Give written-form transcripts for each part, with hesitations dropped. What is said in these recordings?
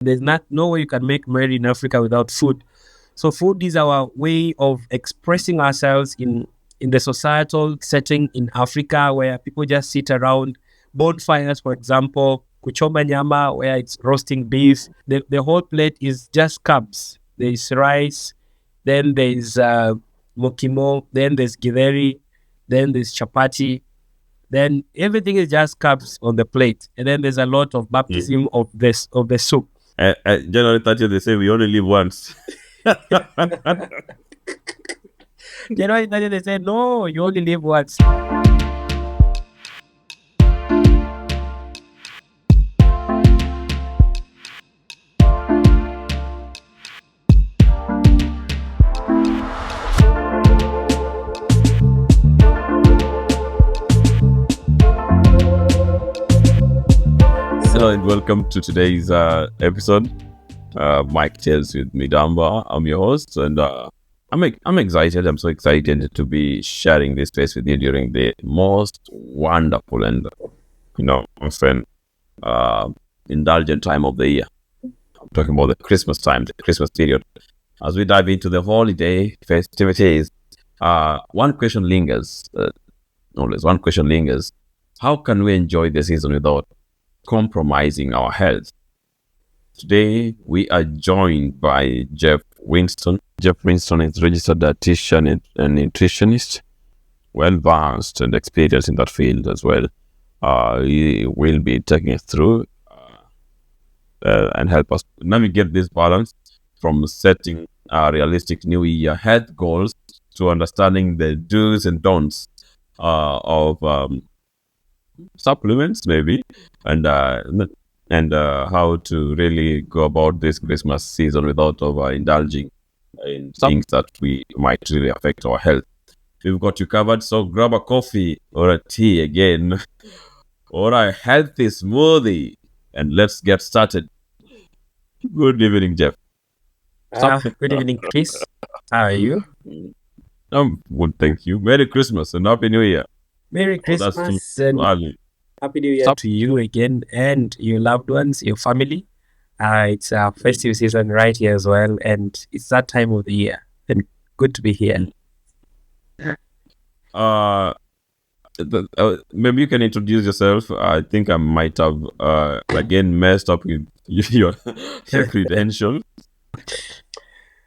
There's no way you can make merry in Africa without food. So food is our way of expressing ourselves in the societal setting in Africa, where people just sit around bonfires, for example, kuchoma nyama, where it's roasting beef. The whole plate is just carbs. There's rice, then there's mokimo, then there's githeri, then there's chapati, then everything is just carbs on the plate, and then there's a lot of baptism of the soup. January 30th, they say we only live once. January 30th, they say no, you only live once. Hello and welcome to today's episode. Mike Tales with Midamba. I'm your host, and I'm excited. I'm so excited to be sharing this space with you during the most wonderful and often indulgent time of the year. I'm talking about the Christmas time, the Christmas period. As we dive into the holiday festivities, one question lingers. Always one question lingers. How can we enjoy the season without compromising our health? Today, we are joined by Jeff Winston. Jeff Winston is registered dietitian and nutritionist, well-versed and experienced in that field as well. He will be taking us through and help us navigate this balance from setting realistic New Year health goals to understanding the do's and don'ts of supplements, maybe, and how to really go about this Christmas season without overindulging in things that we might really affect our health. We've got you covered, so grab a coffee or a tea again, or a healthy smoothie, and let's get started. Good evening, Jeff. Good evening, Chris. How are you? I'm good, thank you. Merry Christmas and Happy New Year. Merry Christmas and Happy New Year to you again and your loved ones, your family. It's a festive season right here as well, and it's that time of the year. And good to be here. Maybe you can introduce yourself. I think I might have again messed up with your credentials.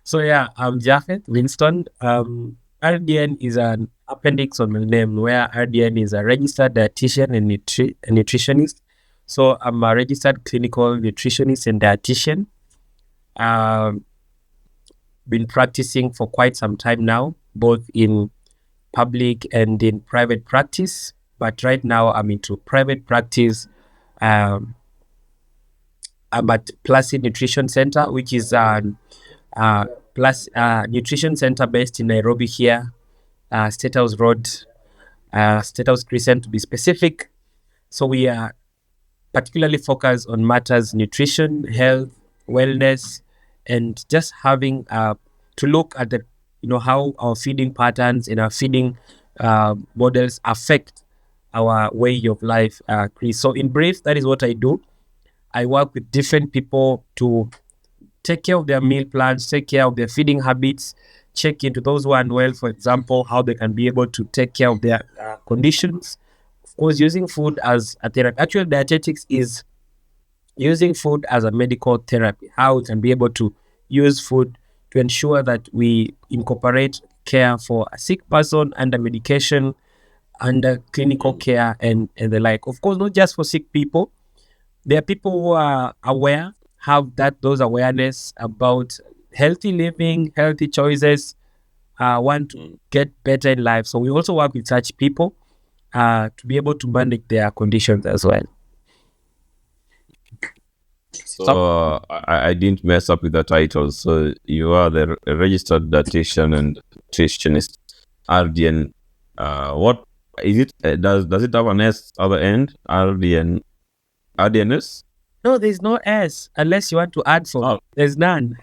So yeah, I'm Japhet Winston. RDN is an appendix on my name, where RDN is a registered dietitian and nutritionist. So I'm a registered clinical nutritionist and dietitian. Been practicing for quite some time now, both in public and in private practice. But right now I'm into private practice. I'm at Placid Nutrition Center, which is an nutrition center based in Nairobi here, State House Road, State House Crescent to be specific. So we are particularly focused on matters nutrition, health, wellness, and just having to look at the how our feeding patterns and our feeding models affect our way of life, Chris. So in brief, that is what I do. I work with different people to take care of their meal plans, take care of their feeding habits, check into those who are unwell, for example, how they can be able to take care of their conditions. Of course, using food as a therapy. Actually, dietetics is using food as a medical therapy, how we can be able to use food to ensure that we incorporate care for a sick person under medication, under clinical care, and the like. Of course, not just for sick people. There are people who are aware, have those awareness about healthy living, healthy choices, want to get better in life. So we also work with such people to be able to manage their conditions as well. So I didn't mess up with the title. So you are the registered dietitian and nutritionist, RDN. What is it? Does it have an S at the end? RDNS? No, there's no S unless you want to add for. Oh. There's none.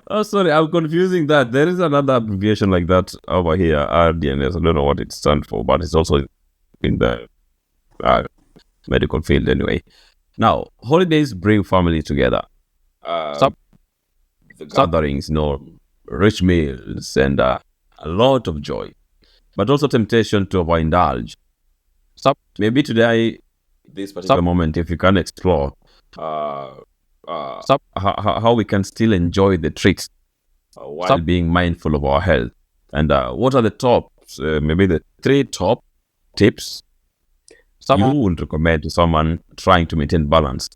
Oh, sorry, I'm confusing that. There is another abbreviation like that over here, RDNS. I don't know what it stands for, but it's also in the medical field anyway. Now, holidays bring family together. Uh, the gatherings, rich meals, and a lot of joy, but also temptation to overindulge. Maybe today, this particular moment, if you can explore uh, how we can still enjoy the treats while being mindful of our health. And what are the top, maybe the 3 top tips you would recommend to someone trying to maintain balance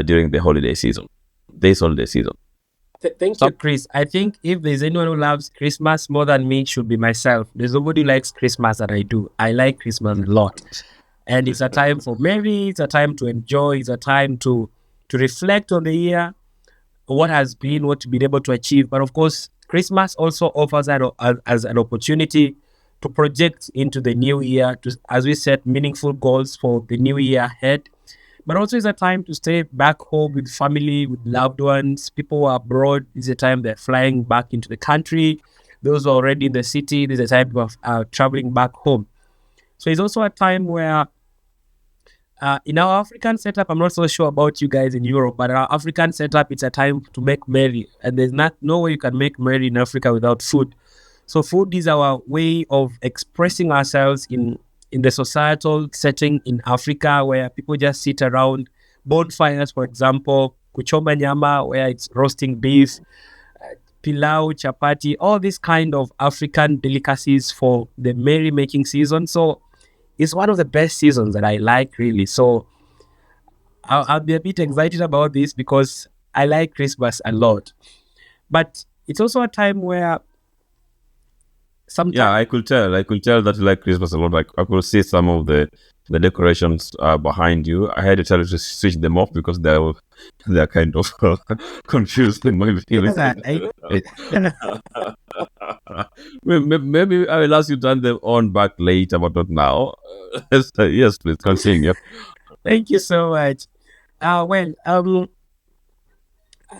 during the holiday season, this holiday season? Thank you, Chris. I think if there's anyone who loves Christmas more than me, it should be myself. There's nobody who likes Christmas that I do. I like Christmas a lot. And it's a time for Mary, it's a time to enjoy, it's a time to reflect on the year, what has been, what you've been able to achieve. But of course, Christmas also offers as an opportunity to project into the new year, to, as we set meaningful goals for the new year ahead. But also, it's a time to stay back home with family, with loved ones. People who are abroad, it's a time they're flying back into the country. Those who are already in the city, there's a time of traveling back home. So it's also a time where in our African setup, I'm not so sure about you guys in Europe, but our African setup, it's a time to make merry, and there's no way you can make merry in Africa without food. So food is our way of expressing ourselves in the societal setting in Africa, where people just sit around bonfires, for example, kuchoma nyama, where it's roasting beef, pilau, chapati, all these kind of African delicacies for the merry making season. So it's one of the best seasons that I like, really. So I'll be a bit excited about this because I like Christmas a lot. But it's also a time where sometimes. Yeah, I could tell. I could tell that you like Christmas a lot. Like I could see some of the decorations behind you. I had to tell you to switch them off because they're kind of confused in my feelings. Maybe I will ask you to turn them on back later, but not now. Yes, please continue. Thank you so much. As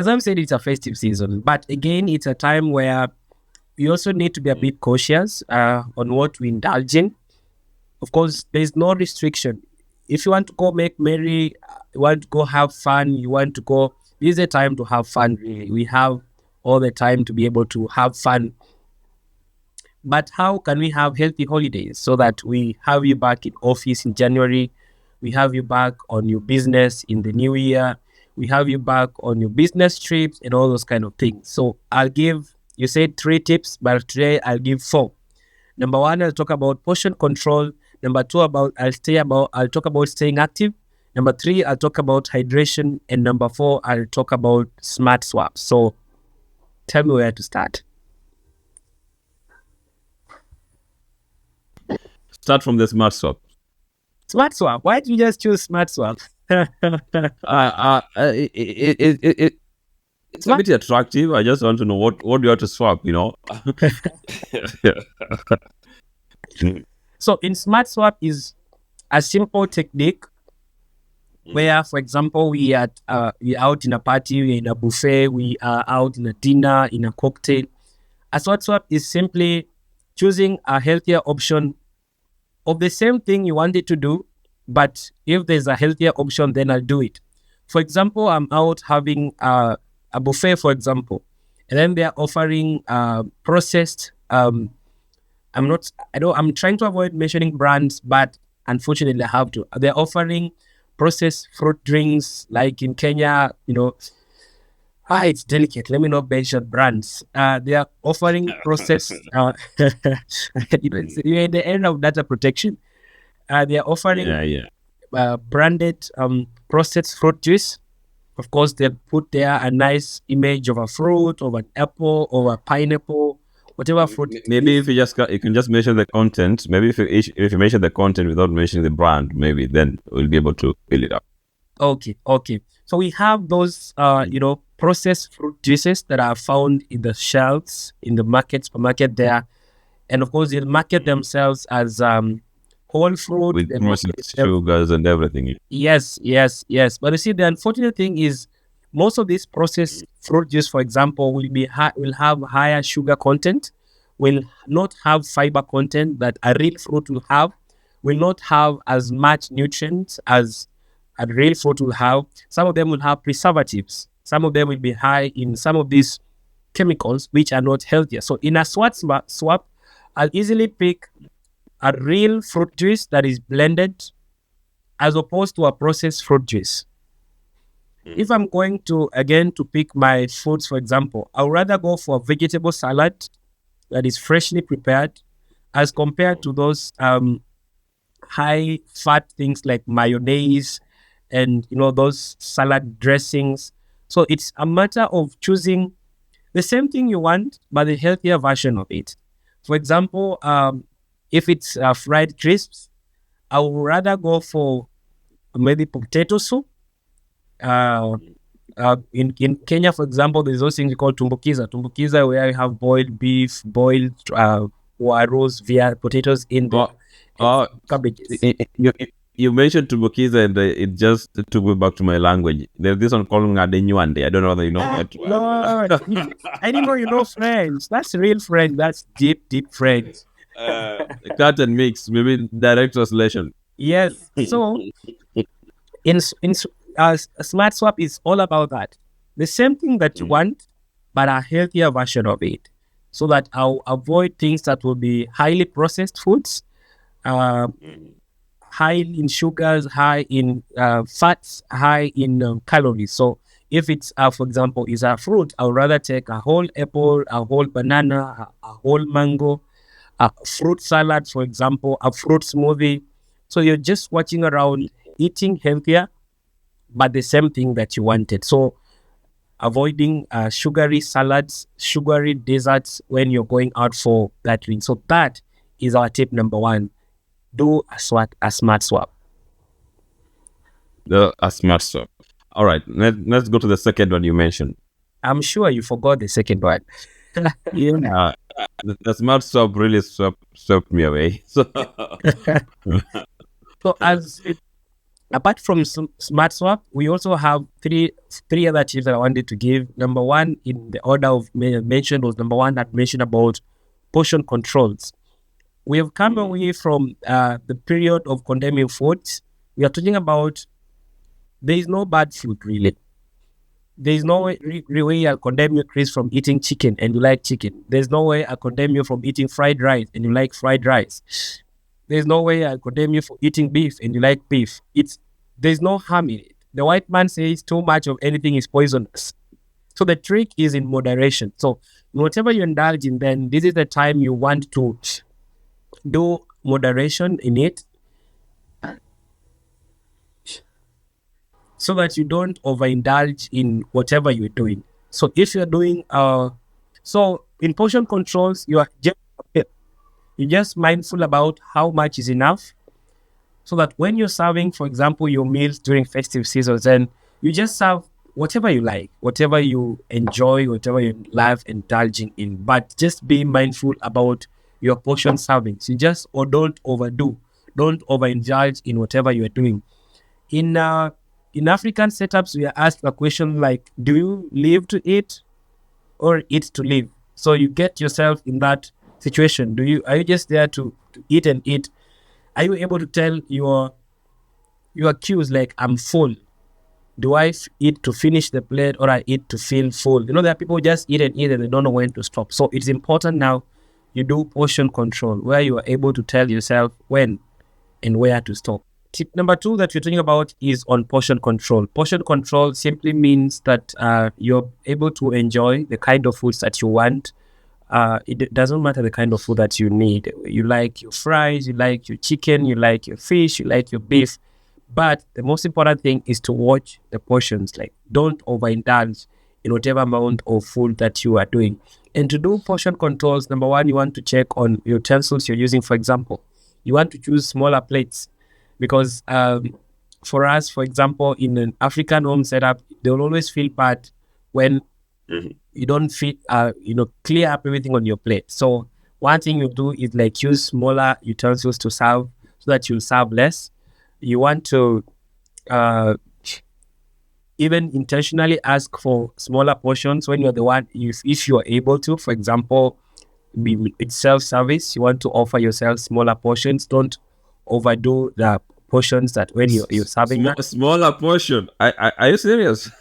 I've said, it's a festive season, but again, it's a time where we also need to be a bit cautious on what we indulge in. Of course, there's no restriction. If you want to go make merry, you want to go have fun, you want to go, this is a time to have fun, really. We have all the time to be able to have fun. But how can we have healthy holidays so that we have you back in office in January, we have you back on your business in the new year, we have you back on your business trips and all those kind of things. So you said 3 tips, but today I'll give 4. Number 1, I'll talk about portion control. Number 2, I'll talk about staying active. Number 3, I'll talk about hydration. And number 4, I'll talk about smart swaps. So tell me where to start. Start from the smart swap. Smart swap. Why did you just choose smart swap? It's a bit attractive. I just want to know what do you have to swap, So in smart swap is a simple technique where, for example, we are out in a party, we're in a buffet, we are out in a dinner, in a cocktail. A smart swap is simply choosing a healthier option of the same thing you wanted to do, but if there's a healthier option, then I'll do it. For example, I'm out having a buffet, for example, and then they're offering processed. I'm trying to avoid mentioning brands, but unfortunately, I have to. They're offering processed fruit drinks, like in Kenya. It's delicate. Let me not mention brands. They are offering processed. You're in the end of data protection. They are offering branded processed fruit juice. Of course, they put there a nice image of a fruit, of an apple, or a pineapple, whatever fruit. Maybe if you can just mention the content. Maybe if you mention the content without mentioning the brand, maybe then we'll be able to fill it up. Okay. So we have those, processed fruit juices that are found in the shelves in the supermarket there, and of course they'll market themselves as whole fruit with processed sugars and everything. Yes. But you see, the unfortunate thing is most of these processed fruit juice, for example, will have higher sugar content, will not have fiber content that a real fruit will have, will not have as much nutrients as a real fruit will have. Some of them will have preservatives. Some of them will be high in some of these chemicals which are not healthier. So in a swap, I'll easily pick a real fruit juice that is blended as opposed to a processed fruit juice. If I'm going to again to pick my foods, for example, I would rather go for a vegetable salad that is freshly prepared as compared to those high fat things like mayonnaise and those salad dressings. So it's a matter of choosing the same thing you want, but the healthier version of it. For example, if it's fried crisps, I would rather go for maybe potato soup. Uh, in Kenya, for example, there's those things called tumbukiza. Tumbukiza, where you have boiled beef, boiled waros via potatoes in there, Oh, and oh, cabbages. you mentioned Tumbukiza and it just took me back to my language. There's this one called Ngadenyuande. I don't know whether you know it. Lord, I didn't know you know French. That's real French. That's deep, deep French. Cut and mix, maybe direct translation. Yes. So a smart swap is all about that. The same thing that you want, but a healthier version of it, so that I'll avoid things that will be highly processed foods, uh, high in sugars, high in fats, high in calories. So if it's, for example, is a fruit, I would rather take a whole apple, a whole banana, a whole mango, a fruit salad, for example, a fruit smoothie. So you're just watching around eating healthier, but the same thing that you wanted. So avoiding sugary salads, sugary desserts when you're going out for that drink. So that is our tip number one. Do a smart swap. A smart stuff. All right, let's go to the second one you mentioned. I'm sure you forgot the second one. Yeah, the smart stuff really swept me away. So, So as apart from smart swap, we also have three other tips that I wanted to give. Number one, in the order of mentioned, was number one that mentioned about portion controls. We have come away from the period of condemning foods. We are talking about there is no bad food really. There is no way I'll condemn you, Chris, from eating chicken and you like chicken. There's no way I'll condemn you from eating fried rice and you like fried rice. There's no way I'll condemn you for eating beef and you like beef. There's no harm in it. The white man says too much of anything is poisonous. So the trick is in moderation. So whatever you indulge in, then this is the time you want to do moderation in it, so that you don't overindulge in whatever you're doing. So if you're doing so in portion controls, you're just mindful about how much is enough, so that when you're serving, for example, your meals during festive seasons, then you just serve whatever you like, whatever you enjoy, whatever you love indulging in. But just be mindful about your portion servings. You just or don't overdo, don't overindulge in whatever you are doing. In African setups, we are asked a question like, "Do you live to eat or eat to live?" So you get yourself in that situation. Are you just there to eat and eat? Are you able to tell your cues like, "I'm full"? Do I eat to finish the plate or I eat to feel full? There are people who just eat and eat and they don't know when to stop. So it's important now you do portion control, where you are able to tell yourself when and where to stop. Tip number two that we're talking about is on portion control. Portion control simply means that you're able to enjoy the kind of foods that you want. It doesn't matter the kind of food that you need. You like your fries, you like your chicken, you like your fish, you like your beef. But the most important thing is to watch the portions. Like, don't overindulge in whatever amount of food that you are doing. And to do portion controls, number one, you want to check on utensils you're using. For example, you want to choose smaller plates, because for us, for example, in an African home setup, they will always feel bad when you don't fit, clear up everything on your plate. So one thing you do is like use smaller utensils to serve, so that you'll serve less. You want to uh, even intentionally ask for smaller portions when you're the one, if you're able to. For example, it's self-service. You want to offer yourself smaller portions. Don't overdo the portions that when you're serving that. Smaller portion. Are you serious?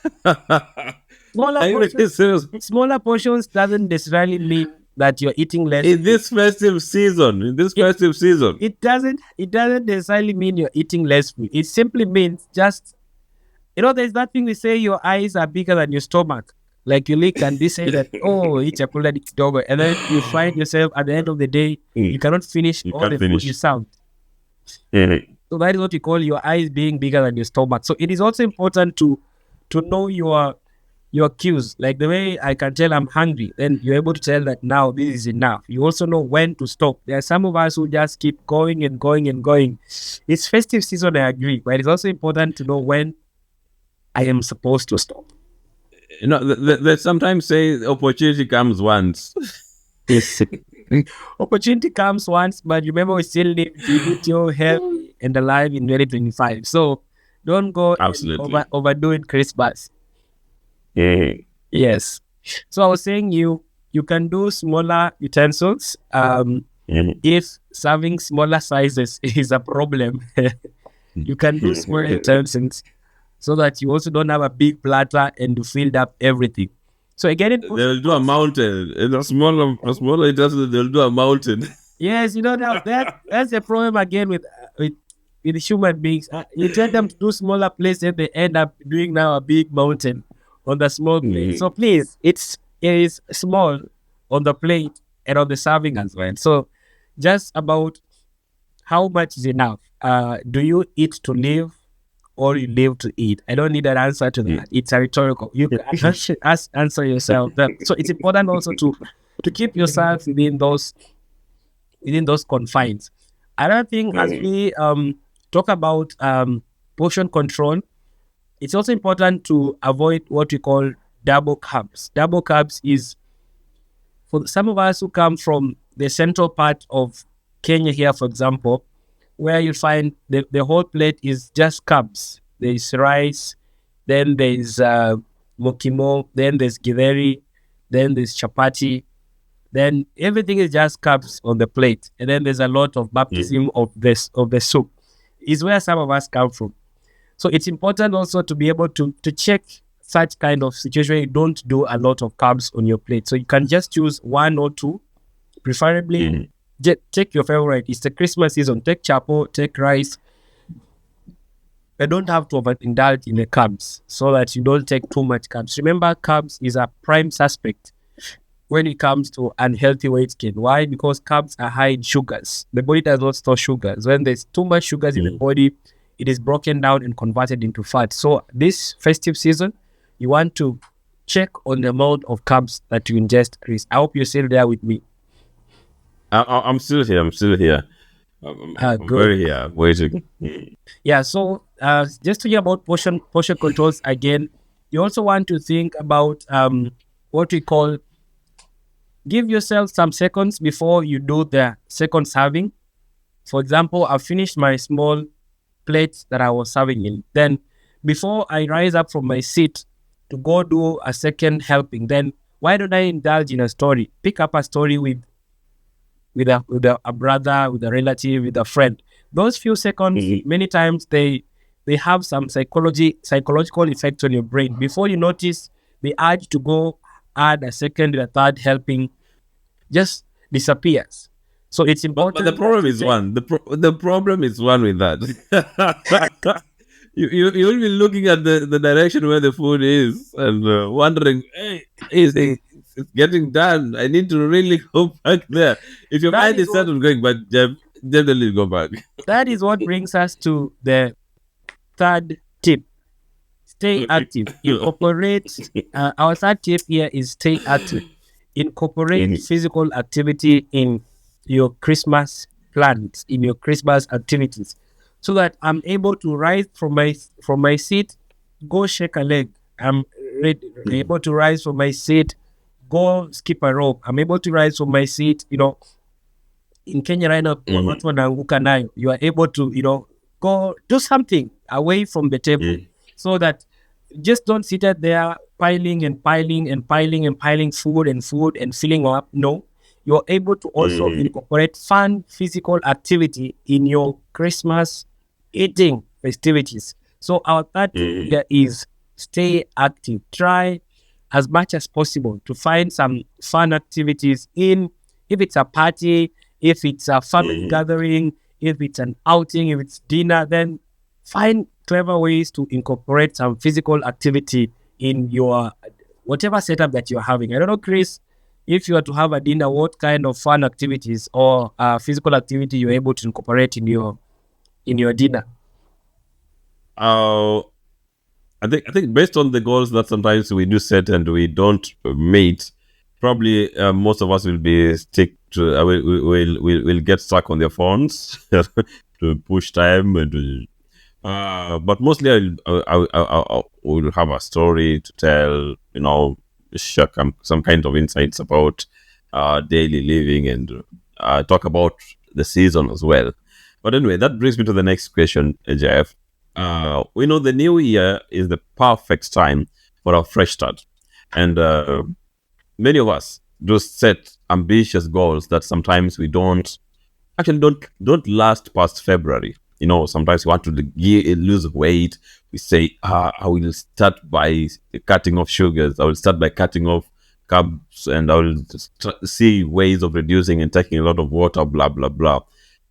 Smaller Are you really portions, serious? smaller portions doesn't necessarily mean that you're eating less In food. this festive season, It, in this festive season. it doesn't necessarily mean you're eating less food. It simply means just, there's that thing we say your eyes are bigger than your stomach. Like you look and they say that, oh, eat chakula ni kidogo. And then you find yourself at the end of the day, you cannot finish You all can't the food you finish. served. Mhm. So that is what we call your eyes being bigger than your stomach. So it is also important to know your cues. Like the way I can tell I'm hungry, then you're able to tell that now this is enough. You also know when to stop. There are some of us who just keep going and going and going. It's festive season, I agree, but it's also important to know when I am supposed to stop. They sometimes say opportunity comes once. Yes. Opportunity comes once, but remember we still live to eat your healthy and alive in 2025. So don't go and Absolutely. overdo it Christmas. Mhm. Yes. So I was saying you can do smaller utensils. Mhm. If serving smaller sizes is a problem, you can do smaller utensils so that you also don't have a big platter and you filled up everything. So again, in portion They'll do a control, mountain. In a smaller industry, they'll do a mountain. yes, now that's the problem again with human beings. You tell them to do smaller plates, and they end up doing now a big mountain on the small plate. So Mhm. please, it is small on the plate and on the serving as well. So just about how much is enough. Do you eat to live or you live to eat? I don't need an answer to that. It's a rhetorical. You can answer yourself. So it's important also to keep yourself within those confines. Another thing, as Mhm. we talk about portion control, it's also important to avoid what we call double carbs. Double carbs is for some of us who come from the central part of Kenya here, for example, where you find the whole plate is just carbs. There's rice, then there's mokimo, then there's githeri, then there's chapati, then everything is just carbs on the plate, and then there's a lot of baptism of the soup. Is where some of us come from. So it's important also to be able to check such kind of situation. You don't do a lot of carbs on your plate, so you can just choose one or two, preferably. Mhm. Take your favorite. It's the Christmas season. Take chapo, take rice. You don't have to overindulge in the carbs so that you don't take too much carbs. Remember, carbs is a prime suspect when it comes to unhealthy weight gain. Why? Because carbs are high in sugars. The body does not store sugars. When there's too much sugars in the Mhm. body, it is broken down and converted into fat. So this festive season, you want to check on the amount of carbs that you ingest, Chris. I hope you're still there with me. I'm still here. I'm still here. I'm Good. very here, waiting. Yeah. So just to hear about portion controls again, you also want to think about what we call give yourself some seconds before you do the second serving. For example, I finished my small plate that I was serving in. Then, before I rise up from my seat to go do a second helping, then why don't I indulge in a story? Pick up a story with a brother, with a relative, with a friend. Those few seconds, Mhm. many times they have some psychological effects on your brain. Before you notice, the urge to go add a second, a third helping just disappears. So it's But the important that problem you is take. the problem is one with that. You will be looking at the direction where the food is and wondering, hey, it's getting done. I need to really go back there. If your That mind is is set what on going back, definitely go back. that is what brings us to the third tip. Stay active. Incorporate. Our third tip here is stay active. Incorporate Mhm. physical activity in your Christmas plans, in your Christmas activities, so that I'm able to rise from my seat, go shake a leg. I'm able to rise from my seat, go skip a rope. I'm able to rise from my seat. In Kenya right now, Mhm. watu wanaanguka nayo. You are able to, go do something away from the table Mhm. so that just don't sit at there piling and piling and piling and piling food and filling up. No, you're able to also Mhm. incorporate fun physical activity in your Christmas. eating festivities. So our third tip here is stay active. Try as much as possible to find some fun activities in, if it's a party, if it's a family gathering, if it's an outing, if it's dinner, then find clever ways to incorporate some physical activity in your whatever setup that you're having. I don't know, Chris, if you are to have a dinner, what kind of fun activities or physical activity you're able to incorporate in your dinner? Uh, I think based on the goals that sometimes we do set and we don't meet, probably most of us will be stick to will get stuck on their phones to push time and but mostly I will have a story to tell, share some kind of insights about daily living and talk about the season as well. But anyway, that brings me to the next question, Jeff. We know the new year is the perfect time for a fresh start. And many of us do set ambitious goals that sometimes we don't last past February. Sometimes we want to lose weight. We say, I will start by cutting off sugars. I will start by cutting off carbs, and I will see ways of reducing and taking a lot of water. Blah blah blah.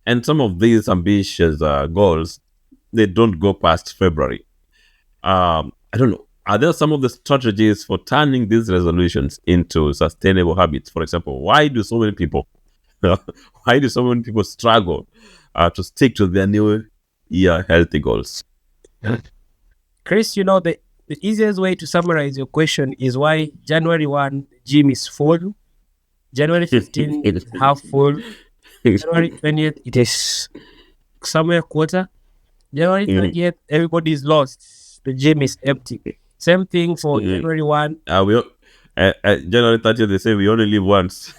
And some of these ambitious goals, they don't go past February. I don't know. Are there some of the strategies for turning these resolutions into sustainable habits? For example, why do so many people struggle to stick to their new year healthy goals? Chris, the easiest way to summarize your question is why January 1, gym is full. January 15th, it's half full. January 20th, it is somewhere quarter. January 30th, everybody is lost. The gym is empty. Same thing for January 1. January 30th, they say we only live once.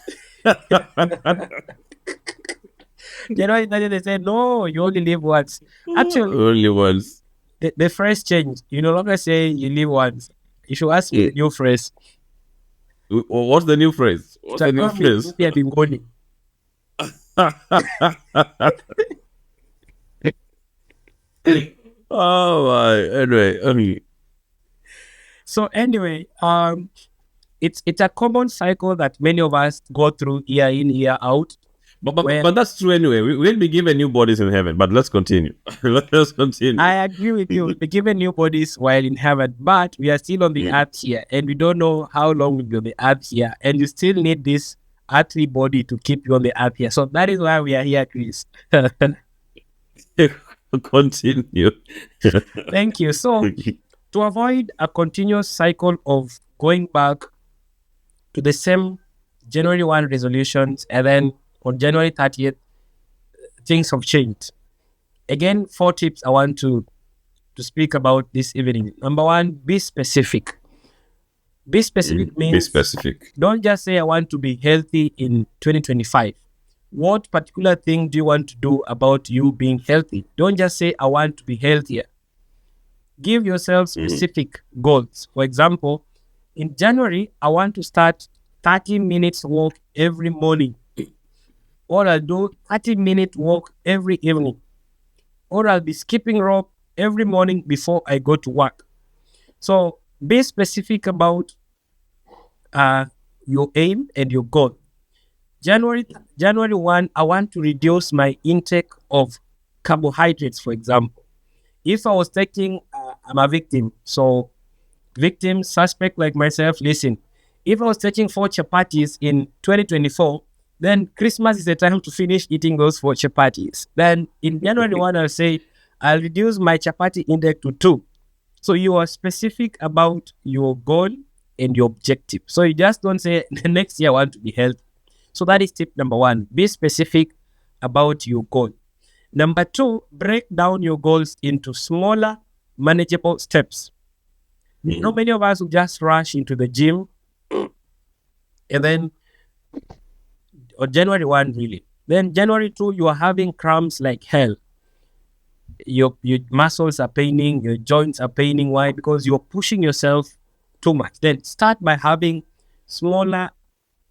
January 30th, they say, no, you only live once. Actually, only once. The phrase changed. You no longer say you live once. You should ask me the new phrase. What's the new phrase? What's the new phrase? Oh my. Anyway. So anyway, it's a common cycle that many of us go through year in, year out. But that's true anyway. We'll be given new bodies in heaven. But let's continue. Let's continue. I agree with you. We'll be given new bodies while in heaven, but we are still on the earth here, and we don't know how long we'll be on the earth here, and you still need this earthly body to keep you on the earth here. So that is why we are here, Chris. Continue. Thank you. So to avoid a continuous cycle of going back to the same January 1 resolutions, and then on January 30th, things have changed. Again, 4 tips I want to speak about this evening. Number 1, be specific. Be specific means be specific. Don't just say I want to be healthy in 2025. What particular thing do you want to do about you being healthy? Don't just say I want to be healthier. Give yourself specific goals. For example, in January, I want to start 30 minutes walk every morning. Or I'll do 30-minute walk every evening. Or I'll be skipping rope every morning before I go to work. So be specific about your aim and your goal. January 1, I want to reduce my intake of carbohydrates, for example. If I was taking, I'm a victim. So victim, suspect like myself, listen. If I was taking 4 chapatis in 2024, then Christmas is the time to finish eating those 4 chapatis. Then in January 1, I'll say, I'll reduce my chapati intake to 2. So you are specific about your goal and your objective. So you just don't say, the next year I want to be healthy. So that is tip number 1. Be specific about your goal. Number 2, break down your goals into smaller, manageable steps. Many of us will just rush into the gym and then on January 1, really. Then January 2, you are having cramps like hell. Your muscles are paining, your joints are paining. Why? Because you're pushing yourself too much. Then start by having smaller,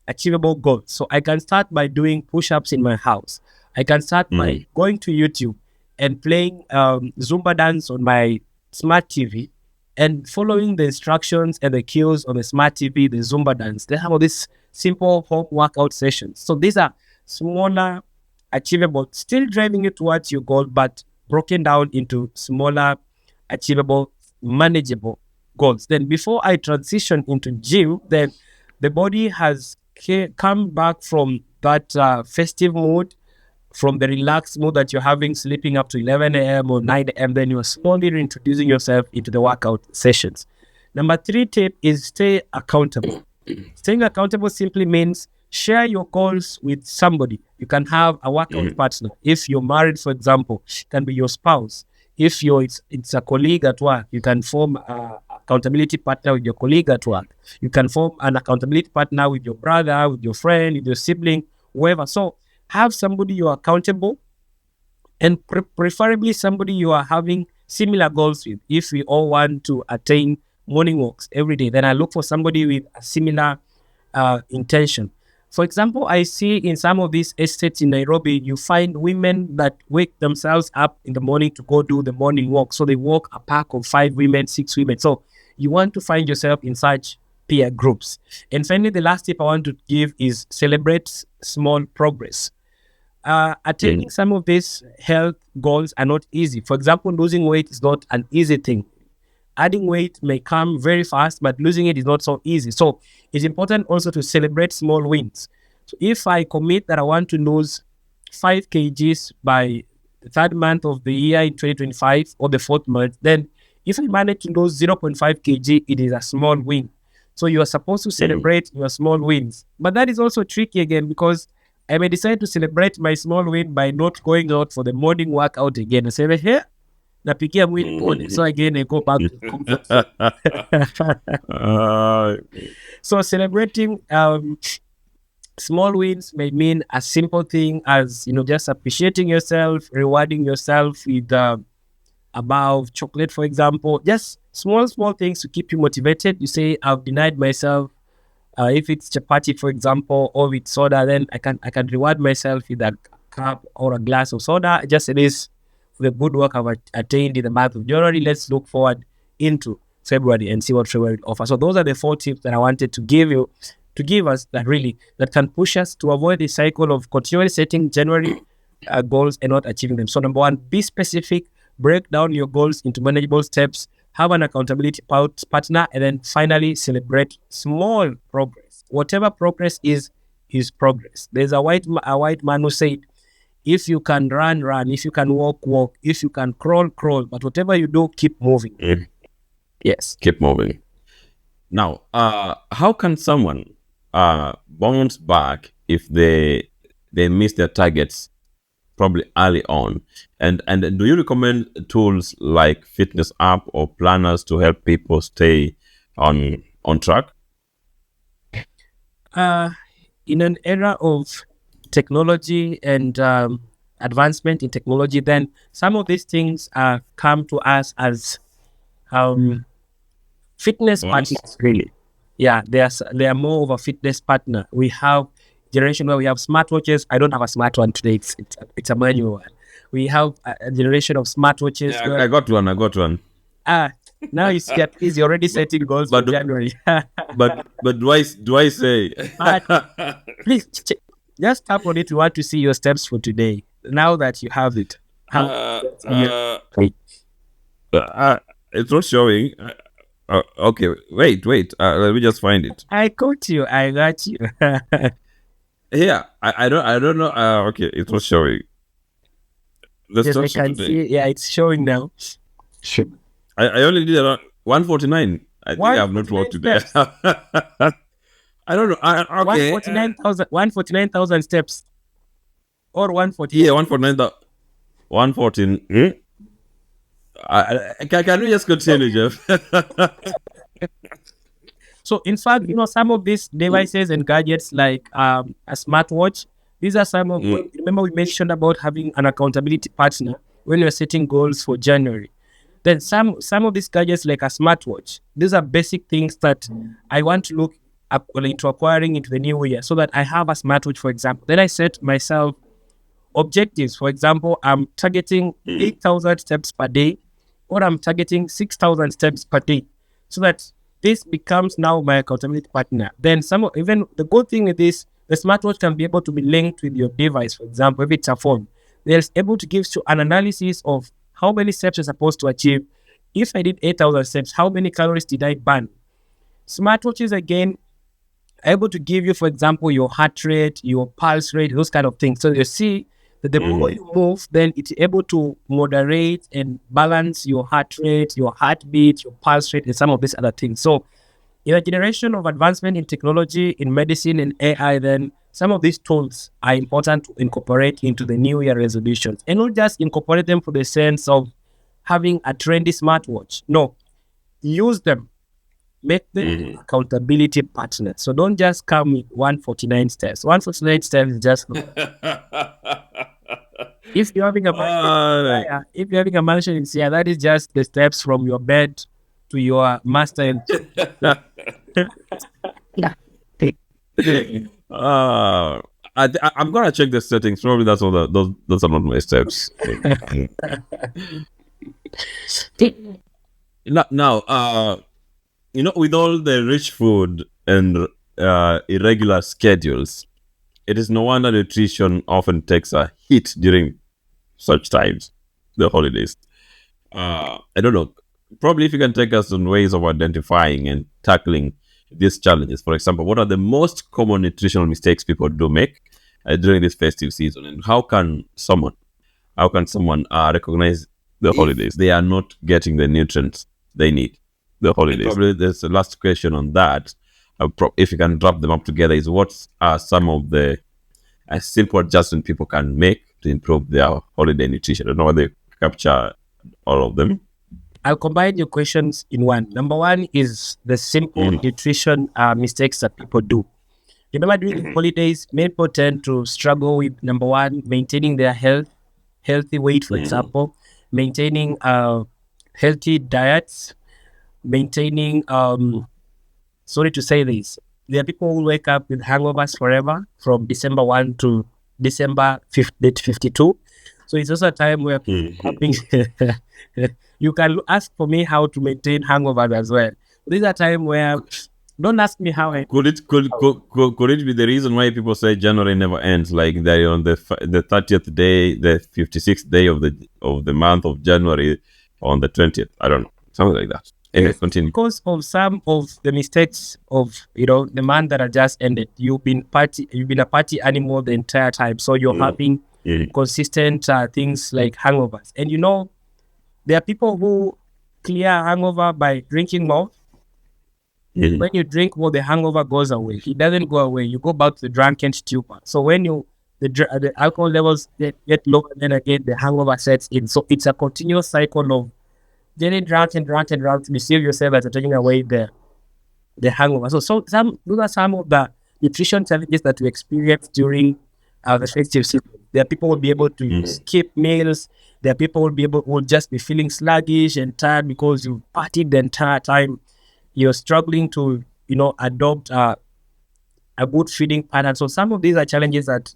achievable goals. So I can start by doing push-ups in my house. I can start by going to YouTube and playing Zumba dance on my smart TV and following the instructions and the cues on the smart TV, the Zumba dance. They have all these simple home workout sessions. So these are smaller, achievable, still driving you towards your goal, but broken down into smaller, achievable, manageable goals. Then before I transition into gym, then the body has come back from that festive mood, from the relaxed mood that you're having, sleeping up to 11 a.m. or 9 a.m., then you're slowly reintroducing yourself into the workout sessions. Number three tip is stay accountable. Staying accountable simply means share your goals with somebody. You can have a workout partner. If you're married, for example, it can be your spouse. If it's a colleague at work, you can form a accountability partner with your colleague at work. You can form an accountability partner with your brother, with your friend, with your sibling, whoever. So have somebody you're accountable, and preferably somebody you are having similar goals with. If we all want to attain morning walks every day, then I look for somebody with a similar intention. For example, I see in some of these estates in Nairobi, you find women that wake themselves up in the morning to go do the morning walk. So they walk a pack of 5 women, 6 women. So you want to find yourself in such peer groups. And finally, the last tip I want to give is celebrate small progress. Attaining some of these health goals are not easy. For example, losing weight is not an easy thing. Adding weight may come very fast, but losing it is not so easy. So it's important also to celebrate small wins. So if I commit that I want to lose 5 kgs by the third month of the year in 2025 or the fourth month, then if I manage to lose 0.5 kg, it is a small win. So you are supposed to celebrate your small wins. But that is also tricky again, because I may decide to celebrate my small win by not going out for the morning workout again. I say, hey, napigia mwili pole. So again, I go back to comfort zone. Uh, So celebrating small wins may mean a simple thing as, just appreciating yourself, rewarding yourself with a bar of chocolate, for example. Just small things to keep you motivated. You say, I've denied myself. If it's chapati, for example, or with soda, then I can reward myself with a cup or a glass of soda. Just it is the good work I've attained in the month of January. Let's look forward into February and see what February offers. So those are the 4 tips that I wanted to give us that can push us to avoid the cycle of continually setting January goals and not achieving them. So number one, be specific, break down your goals into manageable steps, have an accountability partner, and then finally celebrate small progress. Whatever progress is progress. There's a white man who said, if you can run, run. If you can walk, walk. If you can crawl, crawl. But whatever you do, keep moving. Yes. keep moving. Now, how can someone bounce back if they miss their targets probably early on? And do you recommend tools like fitness app or planners to help people stay on track? In an era of technology and advancement in technology, then some of these things come to us as fitness partners, really. Yeah, they are more of a fitness partner. We have generation where we have smartwatches. I don't have a smart one today. It's a manual one. We have a generation of smartwatches. Yeah, I got one. Now you see at least you're already setting goals for January. But do I say? Please just tap on it. We want to see your steps for today. Now that you have it, It's not showing. Okay, wait. Let me just find it. I got you. Yeah, I don't know. Okay, it's not showing. Let's Yes, I touch it can today. see. Yeah, it's showing now. Sure. I only did around 149. I think I have not worked today. I don't know. Okay. 149,000 steps, or 140. Yeah, 149. 114. Can we just continue, Jeff? So in fact, some of these devices and gadgets like a smartwatch, these are some of, remember we mentioned about having an accountability partner when you're setting goals for January. Then some of these gadgets like a smartwatch, these are basic things that I want to look into acquiring into the new year, so that I have a smartwatch, for example. Then I set myself objectives. For example, I'm targeting 8,000 steps per day, or I'm targeting 6,000 steps per day, so that this becomes now my accountability partner. Then even the good thing with this, the smartwatch can be able to be linked with your device. For example, if it's a phone, they're able to give you an analysis of how many steps you're supposed to achieve. If I did 8,000 steps, how many calories did I burn? Smartwatches again able to give you, for example, your heart rate, your pulse rate, those kind of things. So you see that the more you move, then it's able to moderate and balance your heart rate, your heartbeat, your pulse rate, and some of these other things. So in a generation of advancement in technology, in medicine, and AI, then some of these tools are important to incorporate into the New Year resolutions, and not just incorporate them for the sense of having a trendy smartwatch. No, use them, make them accountability partners. So don't just come with 149 steps. 149 steps is just if you're having a mansion, if you're having a mansion in Sia, that is just the steps from your bed to your master. I'm gonna check the settings. Probably that's all. Those are not my steps. Now, with all the rich food and irregular schedules, it is no wonder nutrition often takes a hit during such times, the holidays. I don't know. Probably if you can take us on ways of identifying and tackling these challenges. For example, what are the most common nutritional mistakes people do make during this festive season, and how can someone recognize the holidays they are not getting the nutrients they need the holidays? Probably there's the last question on that. If you can drop them up together, is what are some of the simple adjustments people can make to improve their holiday nutrition? I don't know whether they capture all of them. I'll combine your questions in one. Number one is the simple nutrition mistakes that people do. Remember, during the holidays, many people tend to struggle with, number one, maintaining their healthy weight, for example, maintaining healthy diets, maintaining, sorry to say this, there are people who wake up with hangovers forever from December 1 to December 52. So it's also a time where you can ask for me how to maintain hangovers as well. This is a time where don't ask me how I could it be the reason why people say January never ends? Like they're on the 30th day, the 56th day of the month of January on the 20th. I don't know, something like that. Anyway, continue. Because of some of the mistakes of the month that are just ended, you've been a party animal the entire time, so you're having consistent things like hangovers. And there are people who clear hangover by drinking more. When you drink more, the hangover goes away. It doesn't go away. You go back to the drunken stupor. So when the alcohol levels get low, and then again the hangover sets in. So it's a continuous cycle of getting drunk and drunk and drunk to deceive yourself as you're taking away the hangover. So those are some of the nutrition challenges that we experience during the festive season. There are people who will be able to skip meals. There are people who will just be feeling sluggish and tired because you partied the entire time. You're struggling to adopt a good feeding pattern. So some of these are challenges that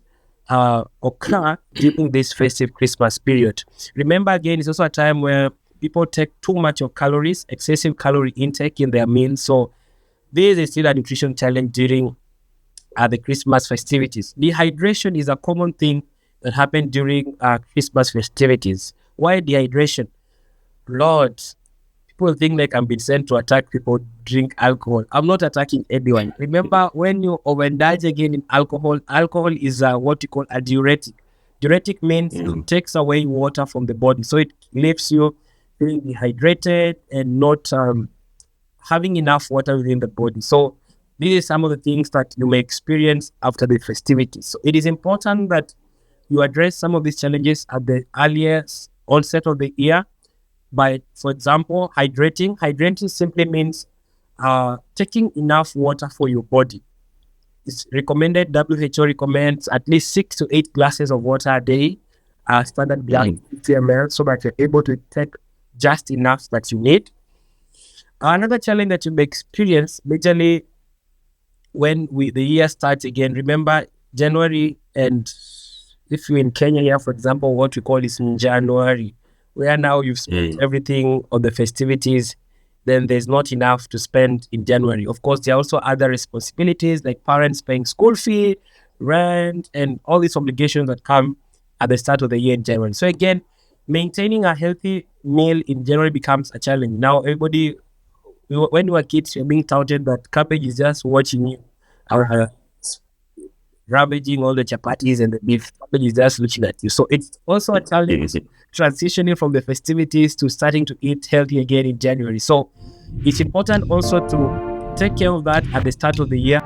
occur during this festive Christmas period. Remember, again, it's also a time where people take too much of calories, excessive calorie intake in their meals. So this is still a nutrition challenge during the Christmas festivities. Dehydration is a common thing that happens during Christmas festivities. Why dehydration? Lord, people think like I'm being sent to attack people who drink alcohol. I'm not attacking anyone. Remember, when you overindulge again in alcohol is what you call a diuretic. Diuretic means it takes away water from the body. So it leaves you feeling dehydrated and not having enough water within the body. So these are some of the things that you may experience after the festivities. So it is important that you address some of these challenges at the earliest onset of the year by, for example, hydrating. Hydrating simply means taking enough water for your body. It's recommended, WHO recommends at least 6 to 8 glasses of water a day, standard glass 50 ml, so that you're able to take just enough that you need. Another challenge that you may experience majorly when the year starts again, remember January and if you're in Kenya here, for example, what we call is in January, where now you've spent everything on the festivities, then there's not enough to spend in January. Of course, there are also other responsibilities like parents paying school fee, rent, and all these obligations that come at the start of the year in January. So again, maintaining a healthy meal in January becomes a challenge. Now, everybody, when you were kids, you're being touted that cabbage is just watching you, uh, ravaging all the chapatis and the beef. Cabbage is just looking at you. So it's also a challenge transitioning from the festivities to starting to eat healthy again in January. So it's important also to take care of that at the start of the year.